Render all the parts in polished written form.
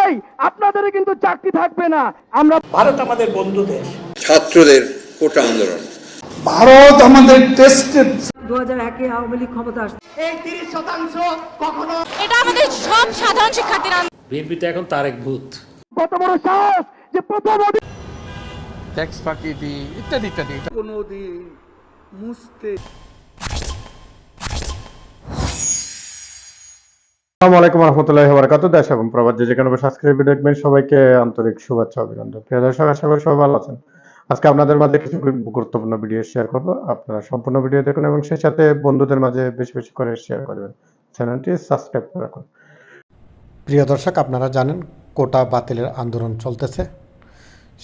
পাই আপনাদের কিন্তু চাকরি থাকবে না। আমরা ভারত আমাদের বন্ধু দেশ। ছাত্রদের কোটা আন্দোলন, ভারত আমাদের টেস্টেড 2001-এ আওয়ামী লীগ ক্ষমতা আসছে। এই 30% কখনো এটা আমাদের সব সাধারণ শিক্ষার্থীরা। বিএনপিতে এখন তারেক ভূত। কত বড় সাহস যে প্রথম ট্যাক্স ফাঁকি ইত্যাদি ইত্যাদি। কোনোদিন মুছতে আসসালামু আলাইকুম রহমতুল্লাহি ওয়া বারাকাতুহু। দেশ এবং প্রবাদ যে যেখানে বসে আজকের ভিডিও দেখবেন সবাইকে আন্তরিক শুভেচ্ছা অভিনন্দন। প্রিয় দর্শক, আশা করি সবাই ভালো আছেন। আজকে আপনাদের মাঝে কিছু গুরুত্বপূর্ণ ভিডিও শেয়ার করব। আপনারা সম্পূর্ণ ভিডিও দেখুন এবং সেই সাথে বন্ধুদের মাঝে বেশি বেশি করে শেয়ার করবেন। চ্যানেলটি সাবস্ক্রাইব করে রাখুন। প্রিয় দর্শক, আপনারা জানেন কোটা বাতিলের আন্দোলন চলতেছে।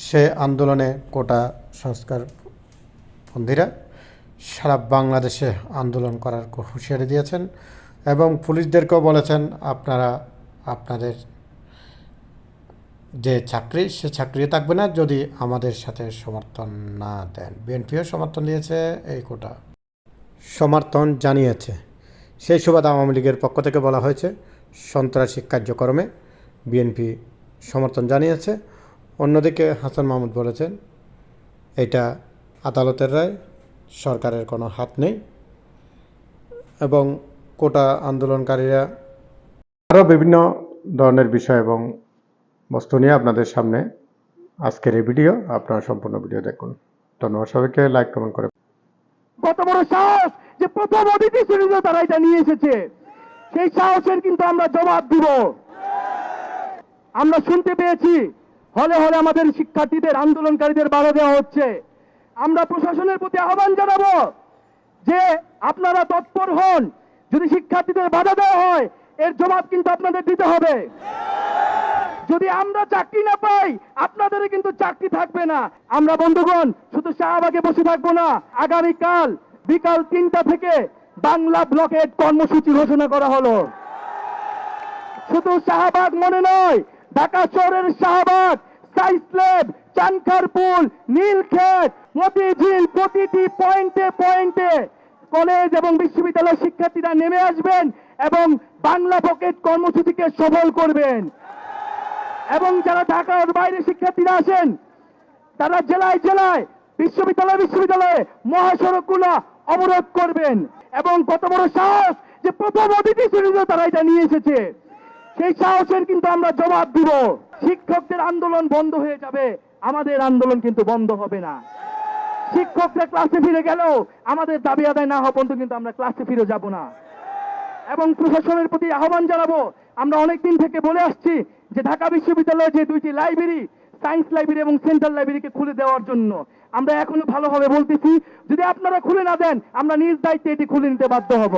সে আন্দোলনে কোটা সংস্কারপন্থীরা সারা বাংলাদেশে আন্দোলন করার হুঁশিয়ারি দিয়েছেন এবং পুলিশদেরকেও বলেছেন আপনারা আপনাদের যে চাকরি সে চাকরি থাকবে না যদি আমাদের সাথে সমর্থন না দেন। বিএনপিও সমর্থন দিয়েছে, এই কোটা সমর্থন জানিয়েছে। সেই সুবাদে আওয়ামী লীগের পক্ষ থেকে বলা হয়েছে সন্ত্রাসী কার্যক্রমে বিএনপি সমর্থন জানিয়েছে। অন্যদিকে হাসান মাহমুদ বলেছেন এটা আদালতের রায়, সরকারের কোনো হাত নেই এবং কোটা আন্দোলনকারীরা আরও বিভিন্ন ধরনের বিষয় এবং বস্তু নিয়ে আপনাদের সামনে আজকের এই ভিডিও। আপনারা সম্পূর্ণ ভিডিও দেখুন। ধন্যবাদ সবাইকে। লাইক কমেন্ট করে। কত বড় সাহস যে প্রথম অতিথি ছিল তারা এটা নিয়ে এসেছে। সেই সাহসের কিন্তু আমরা জবাব দিব। আমরা শুনতে পেয়েছি হলে হলে আমাদের শিক্ষার্থীদের আন্দোলনকারীদের বাধা দেওয়া হচ্ছে। আমরা প্রশাসনের প্রতি আহ্বান জানাবো যে আপনারা তৎপর হন। যদি শিক্ষার্থীদের বাধা দেওয়া হয় এর জবাব কিন্তু আপনাদের দিতে হবে। যদি আমরা চাকরি না পাই আপনাদের কিন্তু চাকরি থাকবে না। আমরা বন্ধুগণ শুধু শাহবাগে বসে থাকবো না। আগামীকাল বিকাল 3টা থেকে বাংলা ব্লকের কর্মসূচি ঘোষণা করা হলো। শুধু শাহবাগ মনে নয়, ঢাকা শহরের শাহবাগ, সাইন্স ল্যাব, চানখারপুল, নীলক্ষেত, মতিঝিল, প্রতিটি পয়েন্টে পয়েন্টে কলেজ এবং বিশ্ববিদ্যালয়ের শিক্ষার্থীরা নেমে আসবেন এবং বাংলা পকেট কর্মসূচিকে সফল করবেন। এবং যারা ঢাকার বাইরে শিক্ষার্থীরা আসেন তারা জেলায় জেলায় বিশ্ববিদ্যালয়ে মহাসড়কগুলো অবরোধ করবেন। এবং কত বড় সাহস যে প্রথম অতিথি ছিল তারা এটা নিয়ে এসেছে। সেই সাহসের কিন্তু আমরা জবাব দিব। শিক্ষকদের আন্দোলন বন্ধ হয়ে যাবে, আমাদের আন্দোলন কিন্তু বন্ধ হবে না। শিক্ষকরা ক্লাসে ফিরে গেলেও আমাদের দাবি আদায় না হওয়া পর্যন্ত কিন্তু আমরা ক্লাসে ফিরে যাব না। এবং প্রশাসনের প্রতি আহ্বান জানাবো, আমরা অনেকদিন থেকে বলে আসছি যে ঢাকা বিশ্ববিদ্যালয়ে যে 2টি লাইব্রেরি, সায়েন্স লাইব্রেরি এবং সেন্ট্রাল লাইব্রেরিকে খুলে দেওয়ার জন্য আমরা এখনো ভালোভাবে বলতেছি, যদি আপনারা খুলে না দেন আমরা নিজ দায়িত্বে এটি খুলে নিতে বাধ্য হব।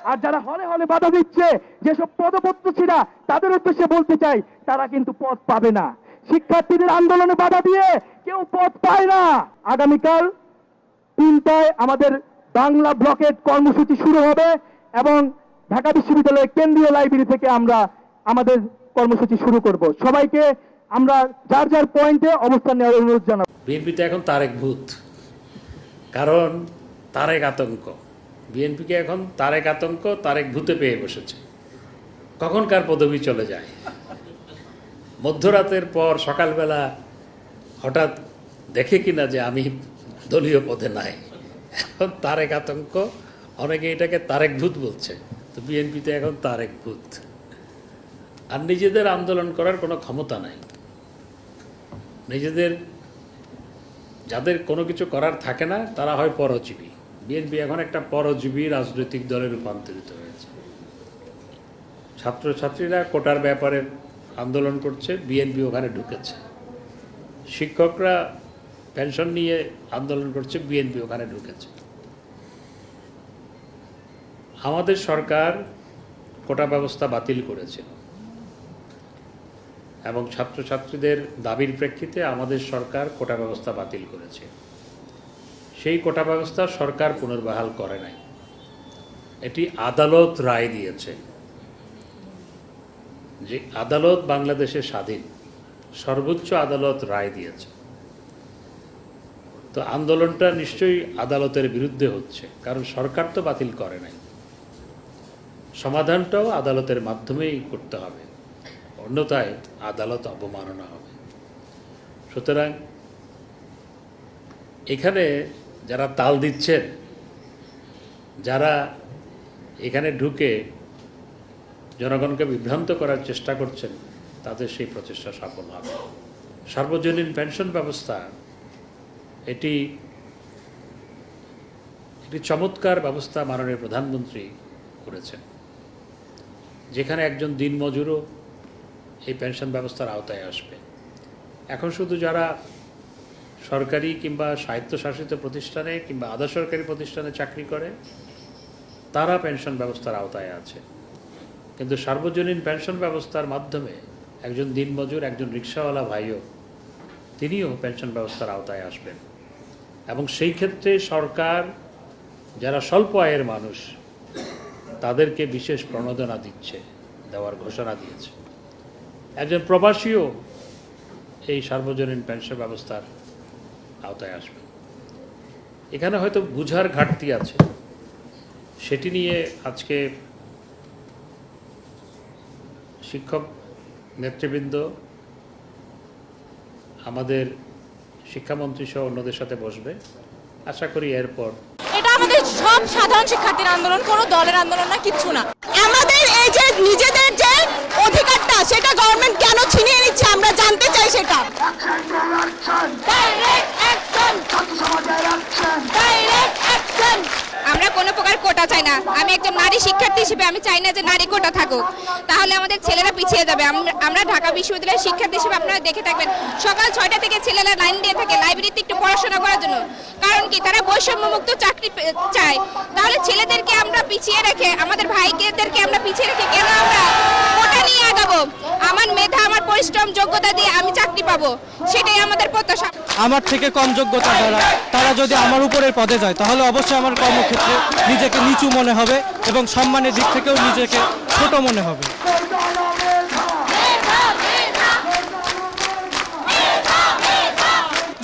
আর যারা হলে হলে বাধা দিচ্ছে, যেসব পদপ্রত্যাশীরা, তাদের উদ্দেশ্যে বলতে চাই তারা কিন্তু পদ পাবে না। শিক্ষার্থীদের আন্দোলনে বাধা দিয়ে কেউ পদ পায় না। আগামীকাল 3টায় আমাদের বাংলা ব্লকের কর্মসূচি শুরু হবে এবং ঢাকা বিশ্ববিদ্যালয়ের কেন্দ্রীয় লাইব্রেরি থেকে আমরা আমাদের কর্মসূচি শুরু করব। সবাইকে আমরা যার যার পয়েন্টে অবস্থান নেওয়ার অনুরোধ জানাবো। বিএনপিতে এখন তারেক ভূত, কারণ তারেক আতঙ্ক। বিএনপিকে এখন তারেক আতঙ্ক, তারেক ভূতে পেয়ে বসেছে। কখনকার পদবি চলে যায়। মধ্যরাতের পর সকালবেলা হঠাৎ দেখে কিনা যে আমি দলীয় পদে নাই। এখন তারেক আতঙ্ক, অনেকে এটাকে তারেক ভূত বলছে। তো বিএনপিতে এখন তারেক ভূত। আর নিজেদের আন্দোলন করার কোনো ক্ষমতা নাই। নিজেদের যাদের কোনো কিছু করার থাকে না তারা হয় পরজীবী। বিএনপি এখন একটা পরজীবী রাজনৈতিক দলে রূপান্তরিত হয়েছে। ছাত্রছাত্রীরা কোটার ব্যাপারে আন্দোলন করছে, বিএনপি ওখানে ঢুকেছে। শিক্ষকরা পেনশন নিয়ে আন্দোলন করছে, বিএনপি ওখানে ঢুকেছে। আমাদের সরকার কোটা ব্যবস্থা বাতিল করেছিল এবং ছাত্রছাত্রীদের দাবির প্রেক্ষিতে আমাদের সরকার কোটা ব্যবস্থা বাতিল করেছে। সেই কোটা ব্যবস্থা সরকার পুনর্বহাল করে নাই। এটি আদালত রায় দিয়েছে যে আদালত বাংলাদেশে স্বাধীন, সর্বোচ্চ আদালত রায় দিয়েছে। তো আন্দোলনটা নিশ্চয়ই আদালতের বিরুদ্ধে হচ্ছে, কারণ সরকার তো বাতিল করে নাই। সমাধানটাও আদালতের মাধ্যমেই করতে হবে। অন্যথায় আদালত অবমাননা হবে। সুতরাং এখানে যারা তাল দিচ্ছেন, যারা এখানে ঢুকে জনগণকে বিভ্রান্ত করার চেষ্টা করছেন, তাদের সেই প্রচেষ্টা সফল হবে। সার্বজনীন পেনশন ব্যবস্থা এটি একটি চমৎকার ব্যবস্থা মাননীয় প্রধানমন্ত্রী করেছেন, যেখানে একজন দিনমজুরও এই পেনশন ব্যবস্থার আওতায় আসবে। এখন শুধু যারা সরকারি কিংবা স্বায়ত্তশাসিত প্রতিষ্ঠানে কিংবা আধা সরকারি প্রতিষ্ঠানে চাকরি করে তারা পেনশন ব্যবস্থার আওতায় আছে, কিন্তু সার্বজনীন পেনশন ব্যবস্থার মাধ্যমে একজন দিনমজুর, একজন রিকশাওয়ালা ভাইও তিনিও পেনশন ব্যবস্থার আওতায় আসবেন। এবং সেই ক্ষেত্রে সরকার যারা স্বল্প আয়ের মানুষ তাদেরকে বিশেষ প্রণোদনা দেওয়ার ঘোষণা দিয়েছে। একজন প্রবাসীও এই সার্বজনীন পেনশন ব্যবস্থার আওতায় আসবে। এখানে হয়তো বুঝার ঘাটতি আছে, সেটি নিয়ে আজকে শিক্ষক নেতৃবৃন্দ আমাদের শিক্ষামন্ত্রী সহ অন্যদের সাথে বসবে। আশা করি এরপর এটা আমাদের সব সাধারণ শিক্ষার্থীর আন্দোলন, কোনো দলের আন্দোলন না, কিচ্ছু না। আমাদের এই যে নিজেদের যে অধিকারটা, সেটা গভর্নমেন্ট কেন ছিনিয়ে নিচ্ছে আমরা জানতে চাই সেটা। আমরা কোনো প্রকার কোটা চাই না। আমি একজন নারী শিক্ষার্থী হিসেবে আমি চাই না যে নারী কোটা থাকুক, তাহলে আমাদের ছেলেরা পিছিয়ে যাবে। আমরা ঢাকা বিশ্ববিদ্যালয়ের শিক্ষার্থী হিসেবে আপনারা দেখে থাকবেন সকাল 6টা থেকে ছেলেরা লাইন দিয়ে থাকে লাইব্রেরিতে একটু পড়াশোনা করার জন্য। কারণ কি? তারা বৈষম্যমুক্ত চাকরি চায়। তাহলে ছেলেদেরকে আমরা পিছিয়ে রেখে, আমাদের ভাইদেরকে আমরা পিছিয়ে রেখে কেন আমরা কোটা নিয়ে আগাবো? আমার মেধা, আমার পরিশ্রম, যোগ্যতা দিয়ে আমি চাকরি পাবো, সেটাই আমাদের প্রত্যাশা। আমার থেকে কম যোগ্যতা তারা যদি আমার উপরের পদে যায় তাহলে অবশ্যই আমার কর্মক্ষেত্রে নিজেকে নিচু মনে হবে এবং সম্মানের দিক থেকেও নিজেকে ছোট মনে হবে।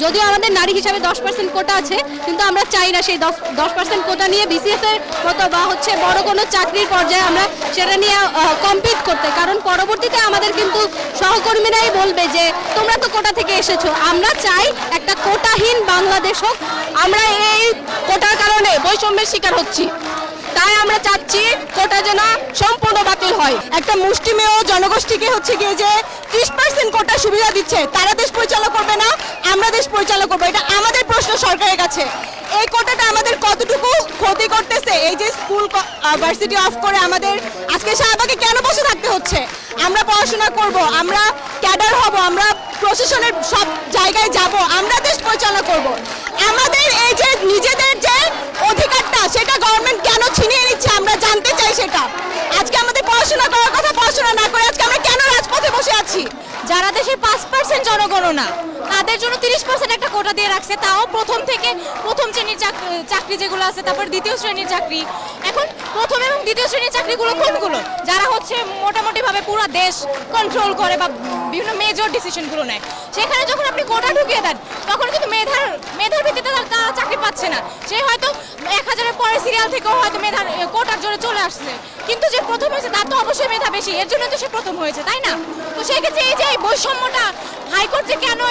যদিও আমাদের নারী হিসাবে 10% কোটা আছে, কিন্তু আমরা চাই না সেই 10% কোটা নিয়ে বিসিএস এর মতো বা হচ্ছে বড় কোনো চাকরির পর্যায়ে আমরা সেটা নিয়ে কম্পিট করতে। কারণ পরবর্তীতে আমাদের কিন্তু সহকর্মীরাই বলবে যে তোমরা তো কোটা থেকে এসেছো। আমরা চাই একটা কোটাহীন বাংলাদেশ হোক। আমরা এই কোটার কারণে বৈষম্যের শিকার হচ্ছি, তাই আমরা চাচ্ছি কোটা যেন সম্পূর্ণ বাতিল হয়। একটা মুষ্টিমেয় জনগোষ্ঠীকে হচ্ছে গিয়ে যে 30% কোটা সুবিধা দিচ্ছে, তারা দেশ পরিচালনা করবে না, আমরা দেশ পরিচালনা করবো। এটা আমাদের প্রশ্ন সরকারের কাছে। এই কোটাটা আমাদের কতটুকু ক্ষতি করতেছে? এই যে স্কুল ভার্সিটি অফ করে আমাদের আজকে শাহবাগে কেন বসে থাকতে হচ্ছে? আমরা পড়াশোনা করব, আমরা ক্যাডার হব, আমরা প্রশাসনের সব জায়গায় যাব, আমরা দেশ পরিচালনা করব। আমাদের এই যে নিজেদের যে অধিকারটা, সেটা গভর্নমেন্ট কেন ছিনিয়ে নিচ্ছে আমরা জানতে চাই সেটা। আজকে আমাদের পড়াশোনা করার কথা, পড়াশোনা না করে আজকে আমরা কেন রাজপথে বসে আছি? যারা দেশের 5% জনগণনা, তাদের জন্য 30% একটা কোটা দিয়ে রাখছে, তাও প্রথম শ্রেণীর চাকরি যেগুলো আছে, তারপর দ্বিতীয় শ্রেণীর চাকরি। এখন প্রথম এবং দ্বিতীয় শ্রেণীর চাকরিগুলো কোনগুলো? যারা হচ্ছে মোটামুটিভাবে পুরো দেশ কন্ট্রোল করে বা বিভিন্ন মেজর ডিসিশনগুলো নেয়, সেখানে যখন আপনি কোটা ঢুকিয়ে দেন তখন কিন্তু মেধার ভিত্তিতে তারা চাকরি পাচ্ছে না। সে হয়তো 1000-এর পরে সিরিয়াল থেকেও হয়তো মেধার কোটার জন্য চলে আসছে, কিন্তু যে প্রথম হয়েছে তার তো অবশ্যই মেধা বেশি, এর জন্য তো সে প্রথম হয়েছে, তাই না? তো সেই ক্ষেত্রে এই যে বৈষম্যটা হাইকোর্ট যে কেন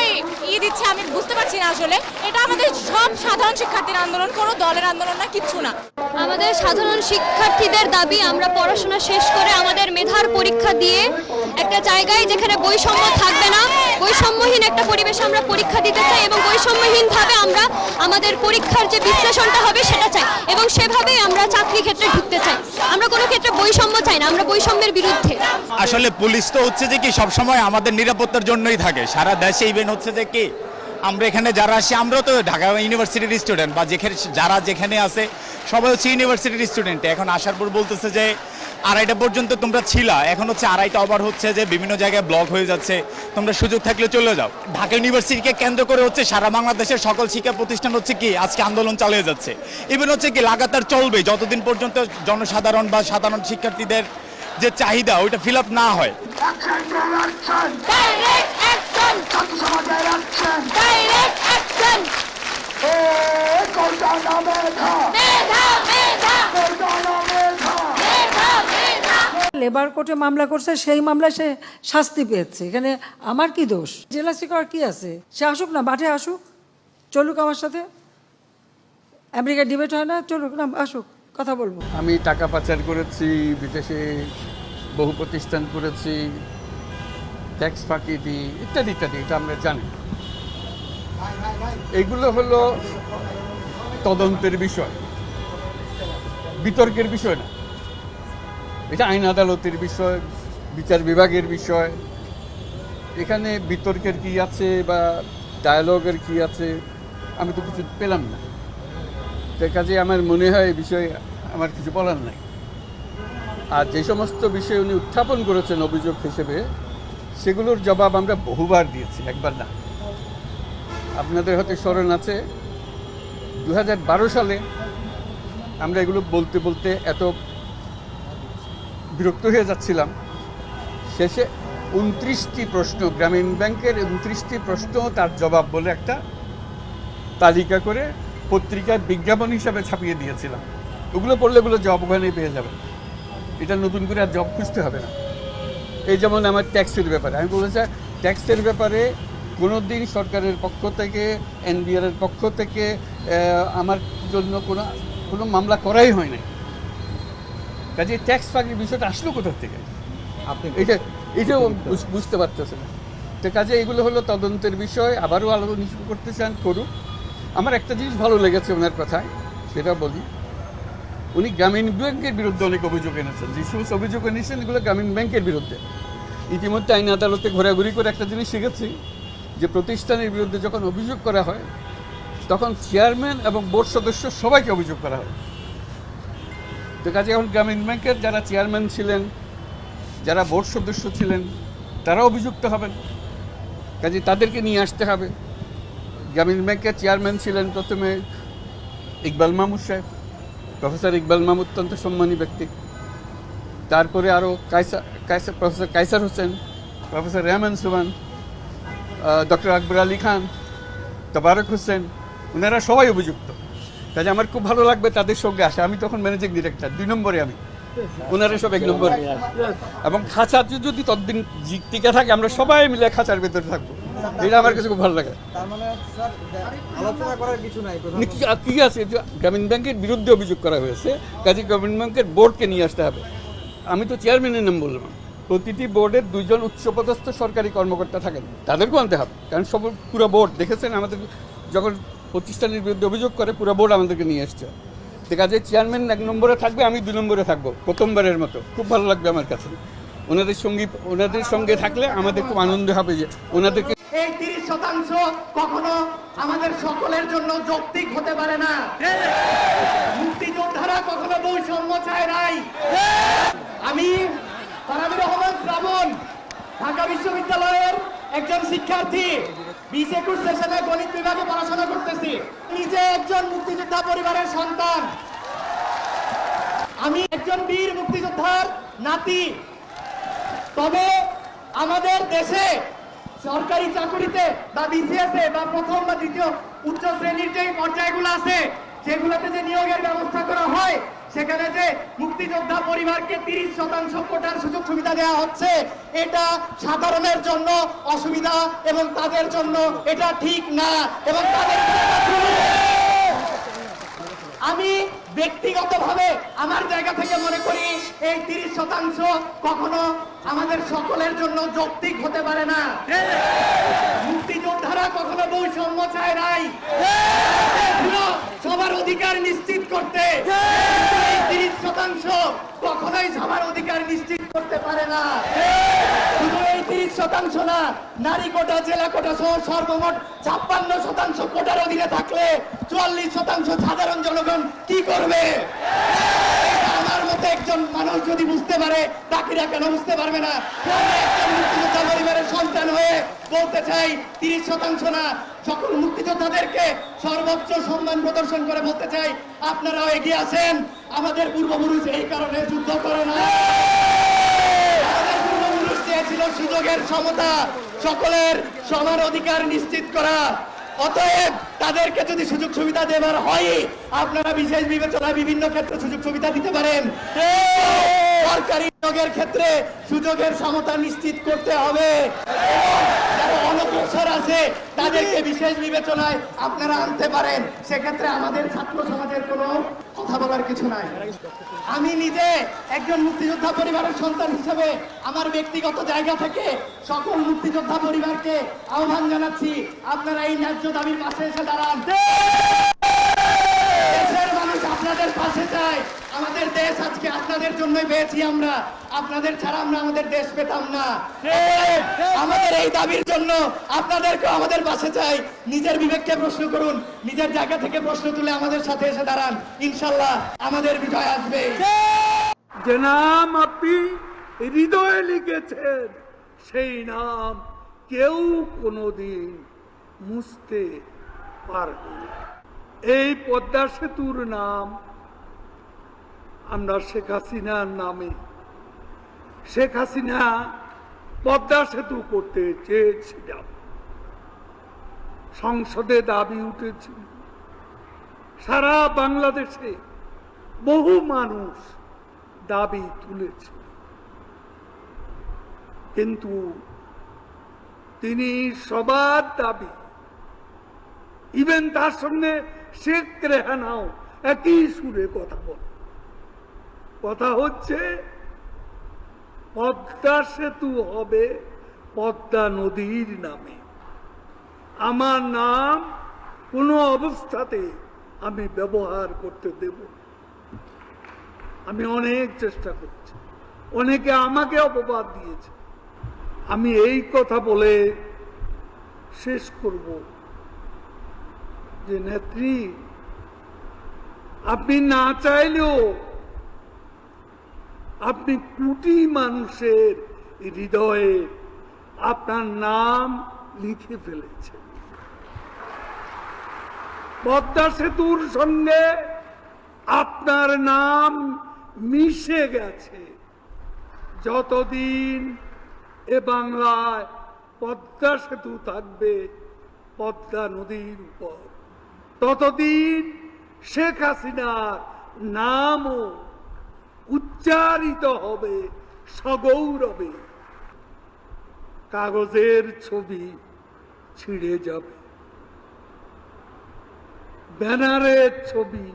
দিচ্ছে আমি বুঝতে পারছি না। আসলে এটা আমাদের সব সাধারণ শিক্ষার্থীর আন্দোলন, কোনো দলের আন্দোলন না, কিচ্ছু না। আমাদের সাধারণ শিক্ষার্থীদের দাবি আমরা পড়াশোনা শেষ করে আমাদের মেধার পরীক্ষা দিয়ে একটা জায়গায় যেখানে বৈষম্য থাকবে না, বৈষম্যহীন একটা পরিবেশে আমরা পরীক্ষা দিতে চাই এবং বৈষম্যহীনভাবে আমরা আমাদের পরীক্ষার যে বিশ্লেষণটা হবে সেটা চাই এবং সেভাবেই আমরা চাকরি ক্ষেত্রে ঢুকতে চাই। আমরা কোনো ক্ষেত্রে বৈষম্য চাই না, আমরা বৈষম্যের বিরুদ্ধে। আসলে পুলিশ তো হচ্ছে যে কি সবসময় আমাদের নিরাপত্তার জন্যই থাকে সারা দেশে। ইভেন হচ্ছে যে কি আমরা এখানে যারা আসি, আমরাও তো ঢাকা ইউনিভার্সিটির স্টুডেন্ট বা যারা যেখানে আছে সবাই হচ্ছে ইউনিভার্সিটির স্টুডেন্ট। এখন আসার পর বলতেছে যে 2:30 পর্যন্ত তোমরা ছিলা, এখন হচ্ছে 2:30 ওভার হচ্ছে যে বিভিন্ন জায়গায় ব্লক হয়ে যাচ্ছে, তোমরা সুযোগ থাকলে চলে যাও। ঢাকা ইউনিভার্সিটিকে কেন্দ্র করে হচ্ছে সারা বাংলাদেশের সকল শিক্ষা প্রতিষ্ঠান হচ্ছে কি আজকে আন্দোলন চালিয়ে যাচ্ছে। ইভেন হচ্ছে কি লাগাতার চলবে যতদিন পর্যন্ত জনসাধারণ বা সাধারণ শিক্ষার্থীদের যে চাহিদা ওইটা ফিল আপ না হয়। লেবার কোর্টে মামলা করছে, সেই মামলায় সে শাস্তি পেয়েছে। এখানে আমার কি দোষ? জেলাসি করার কি আছে? সে আসুক না, মাঠে আসুক, চলুক আমার সাথে। আমেরিকা ডিবেট হয় না, চলুক না, আসুক, কথা বলবো। আমি টাকা পাচার করেছি, বিদেশে বহু প্রতিষ্ঠান করেছি, ট্যাক্স ফাঁকি দিই, ইত্যাদি ইত্যাদি, এটা আমরা জানি। এগুলো হলো তদন্তের বিষয়, বিতর্কের বিষয় না। এটা আইন আদালতের বিষয়, বিচার বিভাগের বিষয়। এখানে বিতর্কের কি আছে বা ডায়ালগের কি আছে আমি তো কিছু পেলাম না। সে কাজে আমার মনে হয় এই বিষয়ে আমার কিছু বলার নাই। আর যে সমস্ত বিষয় উনি উত্থাপন করেছেন অভিযোগ হিসেবে, সেগুলোর জবাব আমরা বহুবার দিয়েছি, একবার না। আপনাদের হয়তো স্মরণ আছে 2012 সালে আমরা এগুলো বলতে বলতে এত বিরক্ত হয়ে যাচ্ছিলাম, শেষে 29টি প্রশ্ন, গ্রামীণ ব্যাংকের 29টি প্রশ্ন তার জবাব বলে একটা তালিকা করে পত্রিকার বিজ্ঞাপন হিসাবে ছাপিয়ে দিয়েছিলাম। ওগুলো পড়লে এগুলো জব ওখানেই পেয়ে যাবে, এটা নতুন করে আর জব খুঁজতে হবে না। এই যেমন আমার ট্যাক্সের ব্যাপারে আমি বলেছি, ট্যাক্সের ব্যাপারে কোনো দিন সরকারের পক্ষ থেকে, এনবিআরের পক্ষ থেকে আমার জন্য কোনো মামলা করাই হয় নাই। কাজে ট্যাক্স ফাঁকির বিষয়টা আসলো কোথার থেকে আপনি এটাও বুঝতে পারতেছেন না। তো কাজে এগুলো হলো তদন্তের বিষয়। আবারও আলোচনা করতে চান, করুক। আমার একটা জিনিস ভালো লেগেছে ওনার কথায়, সেটা বলি। উনি গ্রামীণ ব্যাংকের বিরুদ্ধে অনেক অভিযোগ এনেছেন। যে সমস্ত অভিযোগ এনেছেন এগুলো গ্রামীণ ব্যাংকের বিরুদ্ধে। ইতিমধ্যে আইন আদালতে ঘোরাঘুরি করে একটা জিনিস শিখেছি, যে প্রতিষ্ঠানের বিরুদ্ধে যখন অভিযোগ করা হয় তখন চেয়ারম্যান এবং বোর্ড সদস্য সবাইকে অভিযোগ করা হয়। তো কাজে এখন গ্রামীণ ব্যাংকের যারা চেয়ারম্যান ছিলেন, যারা বোর্ড সদস্য ছিলেন, তারা অভিযুক্ত হবেন। কাজে তাদেরকে নিয়ে আসতে হবে। গ্রামীণ ব্যাংকের চেয়ারম্যান ছিলেন প্রথমে ইকবাল মাহমুদ সাহেব, প্রফেসর ইকবাল মাহমুদ অত্যন্ত সম্মানী ব্যক্তি। তারপরে আরও প্রফেসর কায়সার হোসেন, প্রফেসর রেহমান সুবান, ডক্টর আকবর আলী খান, তবারক হোসেন, ওনারা সবাই অভিযুক্ত। কাজে আমার খুব ভালো লাগবে তাদের সঙ্গে আসে। আমি তখন ম্যানেজিং ডিরেক্টর, 2 নম্বরে আমি, ওনারা সব 1 নম্বরে। এবং খাঁচা যদি ততদিন টিকে থাকে, আমরা সবাই মিলে খাঁচার ভেতরে থাকবো। এটা আমার কাছে খুব ভালো লাগে। কি আছে, গ্রামীণ ব্যাংকের বিরুদ্ধে অভিযোগ করা হয়েছে, কাজে গ্রামীণ ব্যাংকের বোর্ডকে নিয়ে আসতে হবে। আমি তো চেয়ারম্যানের নাম বললাম, প্রতিটি বোর্ডের 2 জন উচ্চপদস্থ সরকারি কর্মকর্তা থাকেন, তাদেরকেও আনতে হবে। কারণ পুরো বোর্ড দেখেছেন, আমাদের যখন প্রতিষ্ঠানের বিরুদ্ধে অভিযোগ করে পুরো বোর্ড আমাদেরকে নিয়ে এসছে। ঠিক আছে, চেয়ারম্যান 1 নম্বরে থাকবে, আমি 2 নম্বরে থাকবো, প্রথমবারের মতো। খুব ভালো লাগবে আমার কাছে। ওনাদের সঙ্গে থাকলে আমাদের খুব আনন্দ হবে যে ওনাদেরকে। এই 30% কখনো আমাদের সকলের জন্য যৌক্তিক হতে পারে না। মুক্তিযোদ্ধারা কখনো বৈষম্য চায় নাই। আমি তারাবির রহমান শ্রাবণ, ঢাকা বিশ্ববিদ্যালয়ের একজন শিক্ষার্থী, 20-21 সেশনে গণিত বিভাগে পড়াশোনা করতেছি। নিজে একজন মুক্তিযোদ্ধা পরিবারের সন্তান। আমি একজন বীর মুক্তিযোদ্ধার নাতি। তবে আমাদের দেশে সরকারি চাকরিতে বা বিসিএসে বা প্রথম বা দ্বিতীয় উচ্চ শ্রেণীর যে পর্যায়গুলো আছে, সেগুলোতে যে নিয়োগের ব্যবস্থা করা হয়, সেখানে যে মুক্তিযোদ্ধা পরিবারকে 30% কোটার সুযোগ সুবিধা দেওয়া হচ্ছে, এটা সাধারণের জন্য অসুবিধা এবং তাদের জন্য এটা ঠিক না। এবং তাদের আমি ব্যক্তিগতভাবে আমার জায়গা থেকে মনে করি এই 30% কখনো আমাদের সকলের জন্য যৌক্তিক হতে পারে না। মুক্তিযোদ্ধারা কখনো বৈষম্য চায় নাই, সবার অধিকার নিশ্চিত করতে। এই 30% কখনোই সবার অধিকার নিশ্চিত করতে পারে না। শুধু এই 30% না, নারী কোটা, জেলা কোটা সহ সর্বমোট 56% কোটার অধীনে থাকলে 44% সাধারণ জনগণ কি করবে? আমার মতো একজন মানুষ যদি বুঝতে পারে, বাকিরা কেন বুঝতে পারবে না? একজন মুক্তিযোদ্ধা পরিবারের সন্তান হয়ে বলতে চাই, 30% না, সকল মুক্তিযোদ্ধাদেরকে সর্বোচ্চ সম্মান প্রদর্শন করে বলতে চাই, আপনারাও এগিয়ে আসেন। আমাদের পূর্বপুরুষ এই কারণে যুদ্ধ করে না। আমাদের পূর্বপুরুষ চেয়েছিল সুযোগের সমতা, সকলের সমান অধিকার নিশ্চিত করা। অতএব তাদেরকে যদি সুযোগ সুবিধা দেবার হয়, আপনারা বিশেষ বিবেচনায় বিভিন্ন ক্ষেত্রে সুযোগ সুবিধা দিতে পারেন। সরকারি সুযোগের ক্ষেত্রে সুযোগের সমতা নিশ্চিত করতে হবে। যারা অনগ্রসর আছে তাদেরকে বিশেষ বিবেচনায় আপনারা আনতে পারেন, সেক্ষেত্রে আমাদের ছাত্র সমাজের কোনো কথা বলার কিছু নাই। আমি নিজে একজন মুক্তিযোদ্ধা পরিবারের সন্তান হিসেবে আমার ব্যক্তিগত জায়গা থেকে সকল মুক্তিযোদ্ধা পরিবারকে আহ্বান জানাচ্ছি, আপনারা এই ন্যায্য দাবির পাশে এসে দাঁড়ান। দেশের মানুষ আপনাদের পাশে চায়। আমাদের দেশ আজকে আপনাদের জন্যই পেয়েছি আমরা, আপনাদের ছাড়া আমরা আমাদের দেশ পেতাম না। আমাদের এই দাবির জন্য আপনাদেরকে আমাদের পাশে চাই। নিজের বিবেককে প্রশ্ন করুন, নিজের জায়গা থেকে প্রশ্ন তুলে আমাদের সাথে এসে দাঁড়ান, ইনশাল্লাহ আমাদের বিজয় আসবে। যে নাম আপনি হৃদয়ে লিখেছেন সেই নাম কেউ কোনোদিন মুছতে পারবে না। এই পদ্মা সেতুর নাম আমরা শেখ হাসিনার নামে, শেখ হাসিনা পদ্মা সেতু করতে চেয়েছিলাম, সংসদে দাবি উঠেছিল, সারা বাংলাদেশে বহু মানুষ দাবি তুলেছে, কিন্তু তিনি সবার দাবি, ইভেন তার সঙ্গে শেখ রেহানাও একই সুরে কথা বলে। কথা হচ্ছে পদ্মা সেতু হবে পদ্মা নদীর নামে, আমার নাম কোনো অবস্থাতে আমি ব্যবহার করতে দেব না। আমি অনেক চেষ্টা করেছি, অনেকে আমাকে অপবাদ দিয়েছে। আমি এই কথা বলে শেষ করব যে নেত্রী, আপনি না চাইলেও আপনি কোটি মানুষের হৃদয়ে আপনার নাম লিখে ফেলেছেন। পদ্মা সেতুর সঙ্গে আপনার নাম মিশে গেছে। যতদিন এ বাংলায় পদ্মা সেতু থাকবে পদ্মা নদীর উপর, ততদিন শেখ হাসিনার নামও উচ্চারিত হবে সগৌরবে। কাগজের ছবি ছিঁড়ে যাবে, ব্যানারের ছবি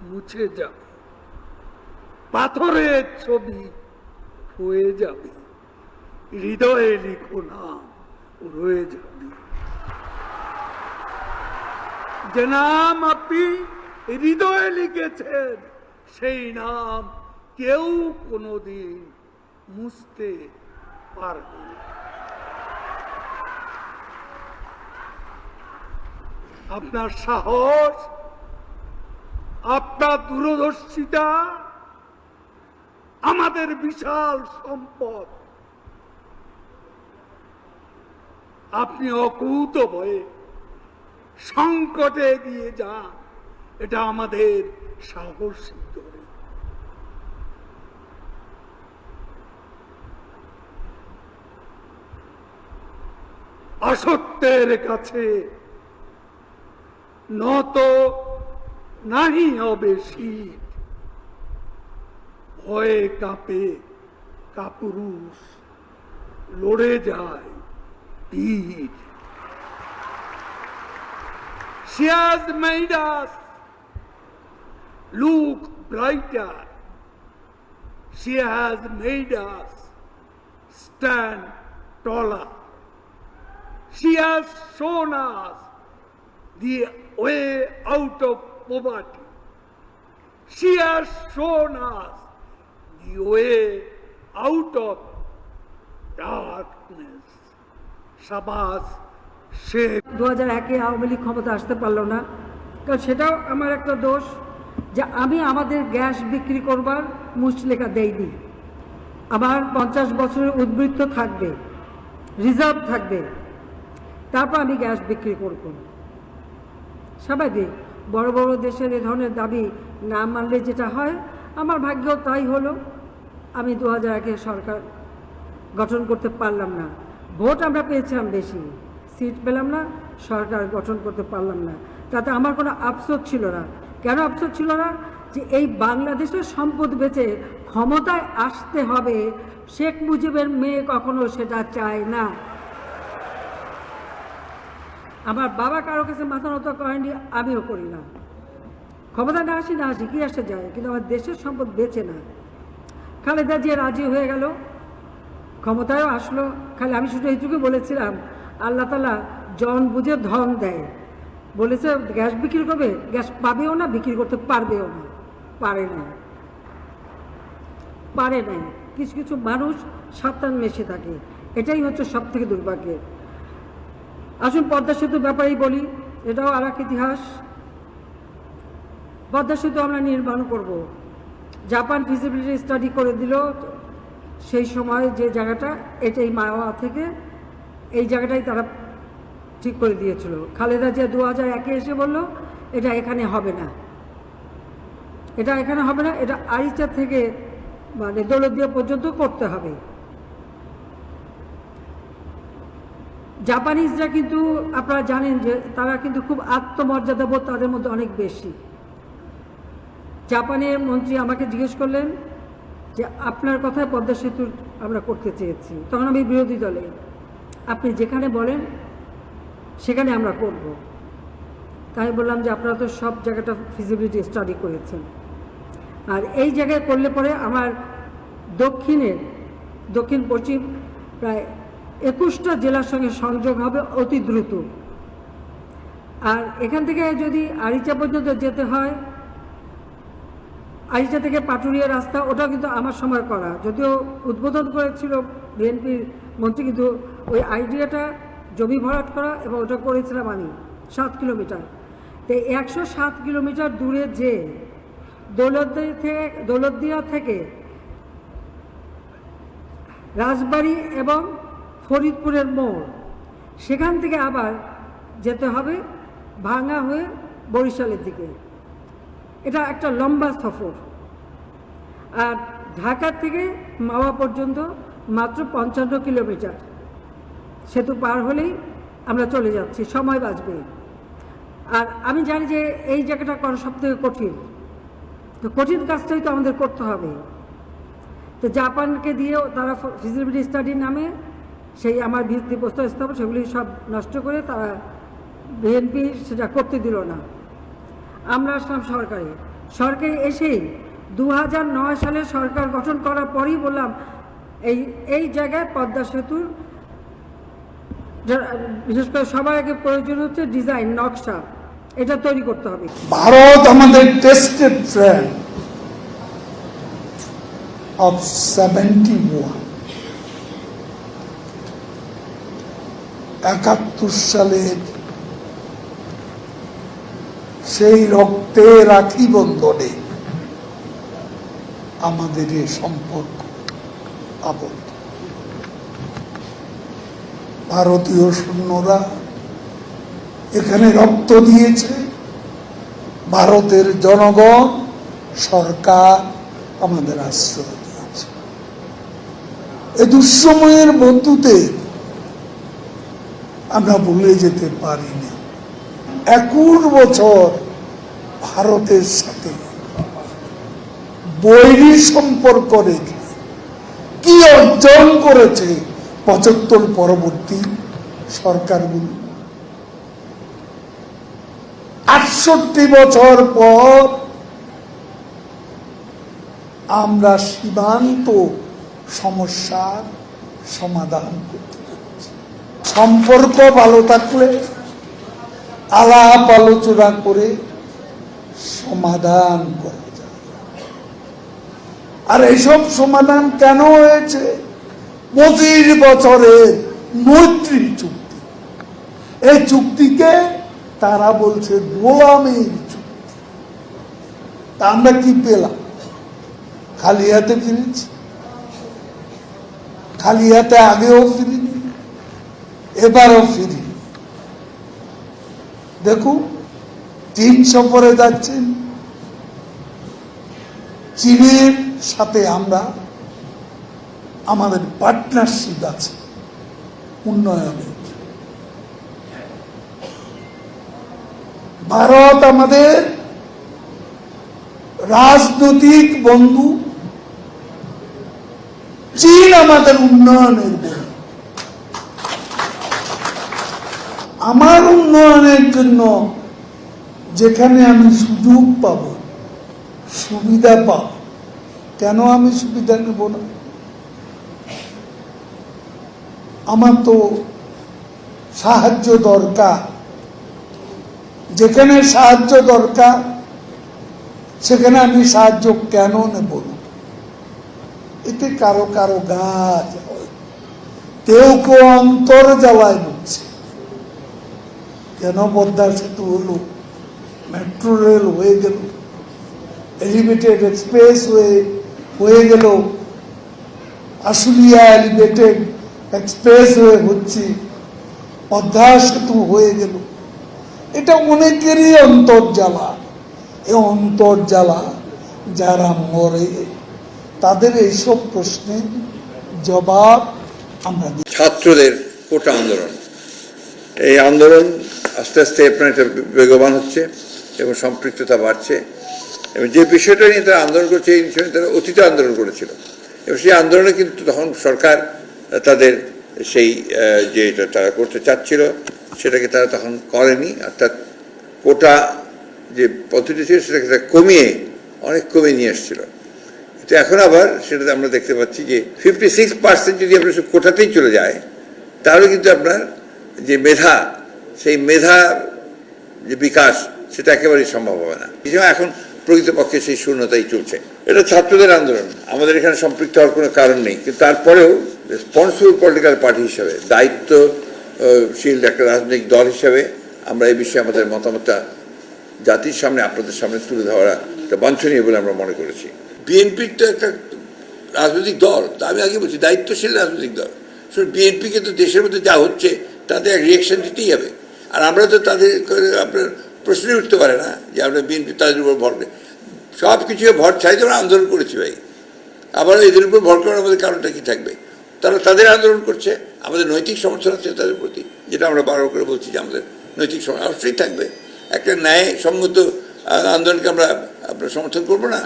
মুছে যাবে, পাথরের ছবি হয়ে যাবে, হৃদয়ে লিখো নাম রয়ে যাবে। যে নাম আপনি হৃদয়ে লিখেছেন সেই নাম কেউ কোনোদিন মুছতে পারবে না। আপনার সাহস, আপনার দূরদর্শিতা আমাদের বিশাল সম্পদ। আপনি অকুত ভয়ে সংকটে এগিয়ে যান, এটা আমাদের সাহস সিদ্ধ করে। অসত্যের কাছে নত নাহি হবে শীত, ভয়ে কাঁপে কাপুরুষ, লড়ে যায় বীর। She has made us look brighter. She has made us stand taller. She has shown us the way out of poverty. She has shown us the way out of darkness. Shabaz Sheikh. 2001-এ Awami League ক্ষমতা আসতে পারলো না, কারণ সেটাও আমার একটা দোষ যে আমি আমাদের গ্যাস বিক্রি করবার মুচলেখা দেইনি। আমার 50 বছরের উদ্বৃত্ত থাকবে, রিজার্ভ থাকবে, তারপর আমি গ্যাস বিক্রি করব। স্বাভাবিক, বড় বড় দেশের এ ধরনের দাবি না মানলে যেটা হয়, আমার ভাগ্যও তাই হলো। আমি 2001-এ সরকার গঠন করতে পারলাম না। ভোট আমরা পেয়েছিলাম বেশি, সিট পেলাম না, সরকার গঠন করতে পারলাম না। তাতে আমার কোনো আফসোস ছিল না। কেন আফসোস ছিল না? যে এই বাংলাদেশের সম্পদ বেচে ক্ষমতায় আসতে হবে, শেখ মুজিবের মেয়ে কখনো সেটা চায় না। আমার বাবা কারো কাছে মাথা নত করেনি, আমিও করি না। ক্ষমতা না আসি কি আসে যায়, কিন্তু আমার দেশের সম্পদ বেচে না। খালেদা জিয়া রাজি হয়ে গেল, ক্ষমতায়ও আসলো। খালি আমি শুধু এইটুকু বলেছিলাম, আল্লাহ তাআলা জন বুঝে ধন দেয়। বলেছে গ্যাস বিক্রি করবে, গ্যাস পাবেও না, বিক্রি করতে পারবেও না, পারে নাই। কিছু কিছু মানুষ সাবধান মেশে থাকে, এটাই হচ্ছে সব থেকে দুর্ভাগ্যের। আসুন পদ্মা সেতুর ব্যাপারেই বলি, এটাও আর এক ইতিহাস। পদ্মা সেতু আমরা নির্মাণ করব, জাপান ফিজিবিলিটি স্টাডি করে দিল সেই সময় যে জায়গাটা, এটাই মাওয়া থেকে এই জায়গাটাই তারা ঠিক করে দিয়েছিল। খালেদা জিয়া 2001-এ এসে বলল এটা এখানে হবে না, এটা আরিচা থেকে মানে দৌলতদিয়া পর্যন্ত করতে হবে। জাপানিজরা কিন্তু আপনারা জানেন যে তারা কিন্তু খুব আত্মমর্যাদাবোধ তাদের মধ্যে অনেক বেশি। জাপানের মন্ত্রী আমাকে জিজ্ঞেস করলেন যে আপনার কথায় পদ্মা সেতু আমরা করতে চেয়েছি, তখন আমি বিরোধী দলে, আপনি যেখানে বলেন সেখানে আমরা করব। তাই বললাম যে আপনারা তো সব জায়গাটা ফিজিবিলিটি স্টাডি করেছেন, আর এই জায়গায় করলে পরে আমার দক্ষিণ পশ্চিম প্রায় 21টা জেলার সঙ্গে সংযোগ হবে অতি দ্রুত। আর এখান থেকে যদি আরিচা পর্যন্ত যেতে হয়, আরিচা থেকে পাটুরিয়া রাস্তা, ওটাও কিন্তু আমার সময় করা, যদিও উদ্বোধন করেছিল বিএনপির মন্ত্রী, কিন্তু ওই আইডিয়াটা জমি ভরাট করা এবং ওটা করেছিলাম আমি 7 কিলোমিটার। তো 107 কিলোমিটার দূরে যে দৌলতদিয়া থেকে রাজবাড়ী এবং ফরিদপুরের মোড়, সেখান থেকে আবার যেতে হবে ভাঙ্গা হয়ে বরিশালের দিকে। এটা একটা লম্বা সফর। আর ঢাকা থেকে মাওয়া পর্যন্ত মাত্র 55 কিলোমিটার, সেতু পার হলেই আমরা চলে যাচ্ছি, সময় বাঁচবে। আর আমি জানি যে এই জায়গাটা করা সবথেকে কঠিন, তো কঠিন কাজটাই তো আমাদের করতে হবে। তো জাপানকে দিয়েও তারা ফিজিবিলিটি স্টাডির নামে সেই আমার ভিত্তিপ্রস্তর স্থাপন সেগুলি সব নষ্ট করে তারা বিএনপি সেটা করতে দিল না। আমরা আসলাম সরকারে এসেই 2009 সালে সরকার গঠন করার পরই বললাম এই জায়গায় পদ্মা সেতুর বিশেষ করে সবার আগে প্রয়োজন হচ্ছে ডিজাইন, নকশা, এটা তৈরি করতে হবে। ভারত আমাদের টেস্টেড ফ্রেন্ড অফ 71। 71 সালের সেই রক্তে রাখি বন্ধনে আমাদের এই সম্পর্ক আবদ্ধ। ভারতীয় সৈন্যরা এখানে রক্ত দিয়েছে, ভারতের জনগণ, সরকার আমাদের আশ্রয় দিয়েছে। এই দুঃসময়ের বন্ধুতে আমরা ভুলে যেতে পারি না। 21 বছর ভারতের সাথে বৈরী সম্পর্ক রেখে কি অর্জন করেছে 75 পরবর্তী সরকারগুলো। 68 বছর পর আমরা সীমান্ত সমস্যার সমাধান করতে পেরেছি। সম্পর্ক ভালো থাকলে আলাপ আলোচনা করে সমাধান করা যায়। আর এইসব সমাধান কেন হয়েছে? 25 বছরের মৈত্রী চুক্তি। এই চুক্তিকে তারা বলছে গোলামীর চুক্তি। তা আমরা কি পেলাম? খালি হাতে ফিরেছি। খালি হাতে আগেও ফিরিনি, এবারও ফিরি। দেখুন, চীন সফরে যাচ্ছেন, চীনের সাথে আমরা আমাদের পার্টনারশিপ আছে উন্নয়নের। ভারত আমাদের রাজনৈতিক বন্ধু, চীন আমাদের উন্নয়নের বন্ধু। আমার উন্নয়নের জন্য যেখানে আমি সুযোগ পাব, সুবিধা পাব, কেন আমি সুবিধা নেব না? আমার তো সাহায্য দরকার। যেখানে সাহায্য দরকার সেখানে আমি সাহায্য কেন নেব না? এতে কারো কারো গাছ হয়, কেউ কেউ অন্তর জ্বালায় বুঝছে। কেন পদ্মা সেতু হলো, মেট্রো রেল হয়ে গেল, এলিভেটেড এক্সপ্রেস হয়ে গেল, আশুলিয়া এলিভেটেড এক্সপ্রেস হচ্ছে, পদ্মা সেতু হয়ে গেল। এটা অনেকেরই অন্তর্জ্বালা। এই অন্তর্জ্বালা যারা মরে তাদের এইসব প্রশ্নের জবাব আমরা দিই। ছাত্রদের কোটা আন্দোলন, এই আন্দোলন আস্তে আস্তে আপনার একটা বেগবান হচ্ছে এবং সম্পৃক্ততা বাড়ছে, এবং যে বিষয়টা নিয়ে তারা আন্দোলন করছে এই বিষয়ে তারা অতীতে আন্দোলন করেছিল, এবং সেই আন্দোলনে কিন্তু তখন সরকার তাদের সেই যেটা তারা করতে চাচ্ছিল সেটাকে তারা তখন করেনি। অর্থাৎ কোটা যে পদ্ধতি ছিল সেটাকে তারা অনেক কমিয়ে নিয়ে এসেছিল। তো এখন আবার সেটাতে আমরা দেখতে পাচ্ছি যে 56% যদি আপনার কোটাতেই চলে যায়, তাহলে কিন্তু আপনার যে মেধা, সেই মেধা যে বিকাশ সেটা একেবারেই সম্ভব হবে না। এখন প্রকৃতপক্ষে সেই শূন্যতাই চলছে। এটা ছাত্রদের আন্দোলন, আমাদের এখানে সম্পৃক্ত হওয়ার কোনো কারণ নেই, কিন্তু তারপরেও রেসপন্সিবল পলিটিক্যাল পার্টি হিসাবে, দায়িত্বশীল একটা রাজনৈতিক দল হিসাবে আমরা এই বিষয়ে আমাদের মতামতটা জাতির সামনে, আপনাদের সামনে তুলে ধরা একটা বাঞ্ছনীয় বলে আমরা মনে করেছি। বিএনপির তো একটা রাজনৈতিক দল, তা আমি আগে বলছি দায়িত্বশীল রাজনৈতিক দল। শুধু বিএনপিকে তো দেশের মধ্যে যা হচ্ছে তাতে এক রিয়াকশন দিতেই হবে, আর আমরা তো তাদের আপনার প্রশ্নই উঠতে পারে না যে আমরা বিএনপি তাদের উপর ভর করে সব কিছু ভর ছাড়িয়ে আমরা আন্দোলন করেছি ভাই। আবার এদের উপর ভর করার আমাদের কারণটা কি থাকবে? তারা তাদের আন্দোলন করছে, আমাদের নৈতিক সমর্থন আছে তাদের প্রতি, যেটা আমরা বারবার করে বলছি যে আমাদের নৈতিক সমর্থন অবশ্যই থাকবে। একটা ন্যায়সঙ্গত আন্দোলনকে আমরা আপনার সমর্থন করবো না?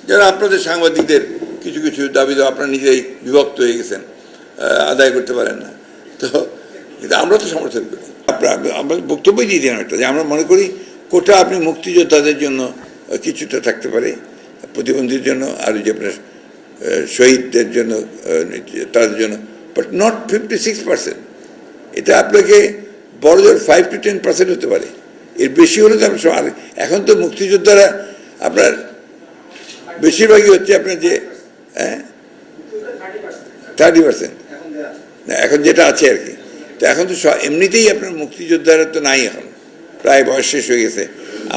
যারা আপনাদের সাংবাদিকদের কিছু কিছু দাবি তো আপনারা নিজেই বিভক্ত হয়ে গেছেন, আদায় করতে পারেন না, তো কিন্তু আমরা তো সমর্থন করি। আমরা বক্তব্যই দিয়ে দিলাম একটা, যে আমরা মনে করি কোটা আপনি মুক্তিযোদ্ধাদের জন্য কিছুটা থাকতে পারে, প্রতিবন্ধীর জন্য, আর যে আপনার শহীদদের জন্য, তাদের জন্য, বাট নট 56%। এটা আপনাকে বড় জোর 5 to 10% হতে পারে, এর বেশি হলে তো আর এখন তো মুক্তিযোদ্ধারা আপনার বেশিরভাগই হচ্ছে আপনার যে 30%, এখন যেটা আছে আর কি। তো এখন তো এমনিতেই আপনার মুক্তিযোদ্ধারা তো নাই, এখন প্রায় বয়স শেষ হয়ে গেছে।